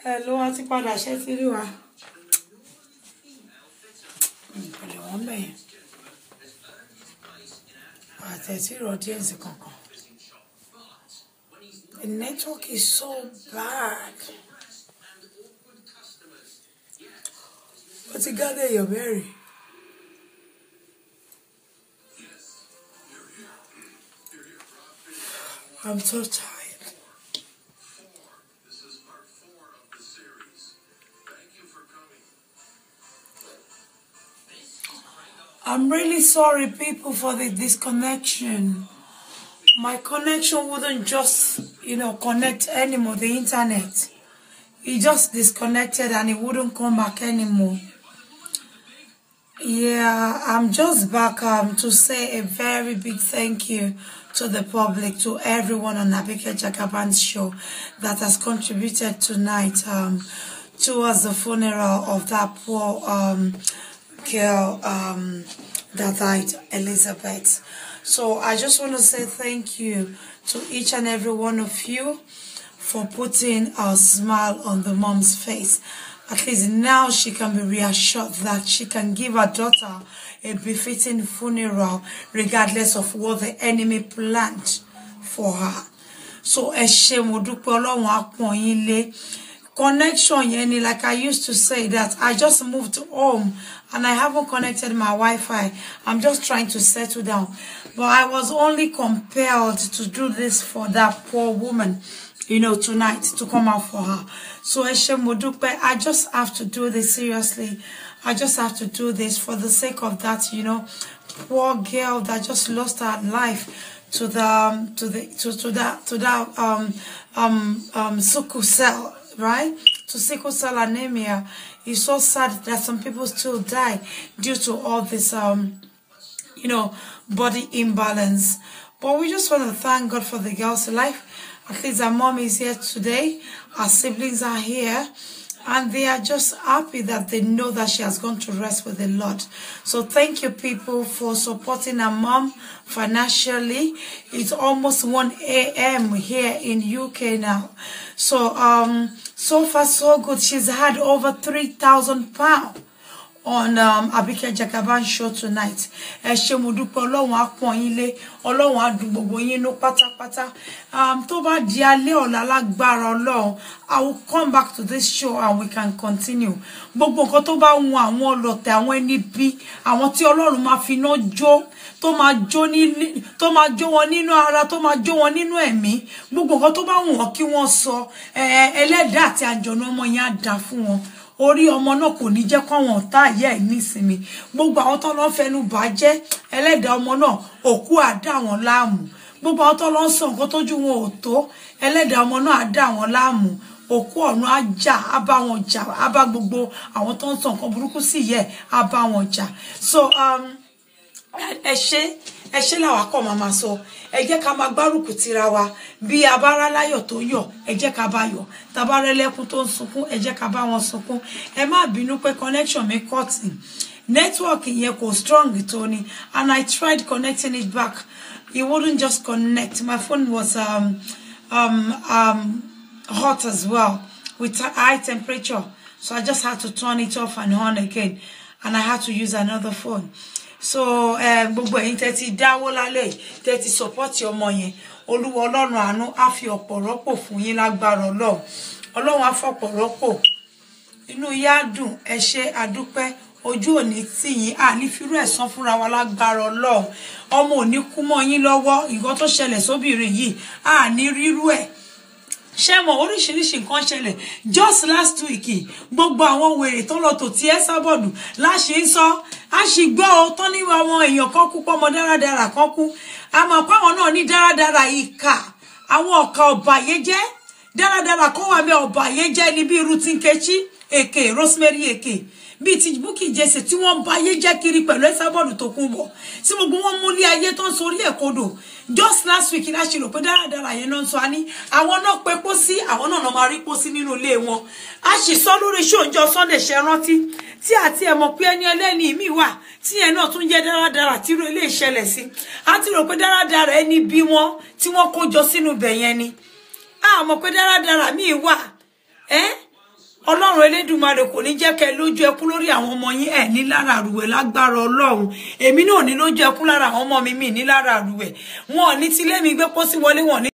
Hello, àti padà ṣe ti rí wa. Pẹ̀lẹ́ wọ́n bẹ̀yẹn. Àtẹ̀tí rọ̀ díẹ̀ sí kankan. The network is so bad. What's it gather your berry? I'm so tired. This is part 4 of the series. Thank you for coming. I'm really sorry, people, for the disconnection. My connection wouldn't just, connect anymore, the internet. It just disconnected and it wouldn't come back anymore. Yeah, I'm just back to say a very big thank you to the public, to everyone on Abike Jagaban's show that has contributed tonight towards the funeral of that poor girl that died, Elizabeth. So I just want to say thank you to each and every one of you for putting a smile on the mom's face. At least now she can be reassured that she can give her daughter a befitting funeral regardless of what the enemy planned for her. So connection, Yenny, like I used to say that I just moved home and I haven't connected my Wi-Fi. I'm just trying to settle down. But I was only compelled to do this for that poor woman, tonight, to come out for her. So I just have to do this seriously. I just have to do this for the sake of that, poor girl that just lost her life to sickle cell, right? To sickle cell anemia. It's so sad that some people still die due to all this, body imbalance. But we just want to thank God for the girl's life. At least her mom is here today. Her siblings are here. And they are just happy that they know that she has gone to rest with the Lord. So thank you, people, for supporting her mom financially. It's almost 1 a.m. here in UK now. So, so far so good. She's had over £3,000 on Abike Jagaban show tonight. Ọlọ́run á pọ́n yín lé, Ọlọ́run á dùn gbogbo yín nú pátápátá. Tó bá di alẹ́ ọ̀la lágbára Ọlọ́run, I will come back to this show and we can continue. Gbogbo nǹkan tó bá wù àwọn ọlọ̀tẹ̀, àwọn ẹni bí, àwọn tí Ọlọ́run máa fi iná jó, tó máa jó wọn nínú ara, tó máa jó wọn nínú ẹ̀mí. Gbogbo nǹkan tó bá wù wọ́n kí wọ́n sọ, ẹlẹ́dàá àti àjọ̀nú ọmọ yẹn á dá fún wọn. Orí ọmọ náà kò ní jẹ́ kọ́wọn ọ̀tá ìyá ẹ̀ nísinmi. Gbogbo àwọn tó lọ fẹnu bàjẹ́, ẹlẹ́dàá ọmọ náà òkú á dá wọn láàmú. Gbogbo àwọn tó lọ sọ nǹkan tójú wọn ò tó, ẹlẹ́dàá ọmọ náà á dá wọn láàmú. Òkú ọ̀run á jà, á bá wọn jà, á bá gbogbo àwọn tó ń sọ nǹkan burúkú sí ìyá ẹ̀, á bá wọn jà. So ẹ ṣé làwa kọ́ máa máa sọ. Ẹ jẹ́ ká máa gbárùkù tira wa. Bí a bá rá láyọ̀ tó yọ̀, ẹ jẹ́ ká bá yọ̀. Tá bá rẹ́ lẹ́kún tó ń sunkún, ẹ jẹ́ ká bá wọn sunkún. Ẹ má bínú pé connection mi cut. Network yẹn kò strong tó ni, and I tried connecting it back. It wouldn't just connect. My phone was hot as well with high temperature. So I just had to turn it off and on again, and I had to use another phone. So gbogbo ẹ̀yin tẹ́ ti dáwó lálẹ́, tẹ́ ti support ọmọ yẹn, Olúwa Ọlọ́run àánú á fi ọ̀pọ̀ rọ́pò fún yín lágbára Ọlọ́run. Ọlọ́run á fọ̀pọ̀ rọ́pò. Inú yá dùn, ẹ ṣé àdúpẹ́, ojú òní tì yín, ní firú ẹ̀san fúnra wa lágbára Ọlọ́run. Ọmọ òní kú mọ́ yín lọ́wọ́, nǹkan tó ṣẹlẹ̀ sóbìnrin yìí, ní rírú ẹ̀. Ṣé mọ̀ oríṣiríṣi nǹkan ṣẹlẹ̀ just last week, gbogbo àwọn wèrè tó lọ tò tí ẹ sábọ̀dù láṣẹ ń sọ, a sì gbọ́ ọ tán ní àwọn èèyàn kan kú, pọ́mọ dáradára kan kú. A mọ̀ pé àwọn náà ní dáradára ìkà, àwọn ọ̀kà ọ̀bàyéjẹ́, dáradára kan wà mẹ́ ọ̀bàyéjẹ́ ní bí irú tí ń Nkechi èké Rosemary èké bí ti Bukky Jesse tí wọ́n bá ayé jẹ́ kiri pẹ̀lú Esabod Tókunbọ̀ tí gbogbo wọn mú lé ayé tó ń sórí ẹ̀kodò just last week la ṣe rò pé dáradára yẹn náà ń sọ ní àwọn náà pé pósí àwọn náà máa rí pósí nínú ilé wọn a sì sọ lórí ṣóńjọ Sunday ṣe rántí tí àti ẹ mọ̀ pé ẹni ẹlẹ́ni mi wà tí ẹ náà tún jẹ́ dáradára tí irú ilé ìṣẹ̀lẹ̀ sí a ti rò pé dáradára ẹni bí wọn tí wọ́n kó jọ sínú bẹ̀ yẹn ni a mọ̀ pé dáradára mi wà Ọlọ́run Elédùmarè kò ní jẹ́ kẹ́ lójú ẹkún lórí àwọn ọmọ yín ẹ̀ ní lára àrùwẹ̀ lágbára Ọlọ́run èmi náà ní lójú ẹkún lára àwọn ọmọ mi ní lára àrùwẹ̀ wọn ò ní tilé mi gbé pósí wọlé wọn ní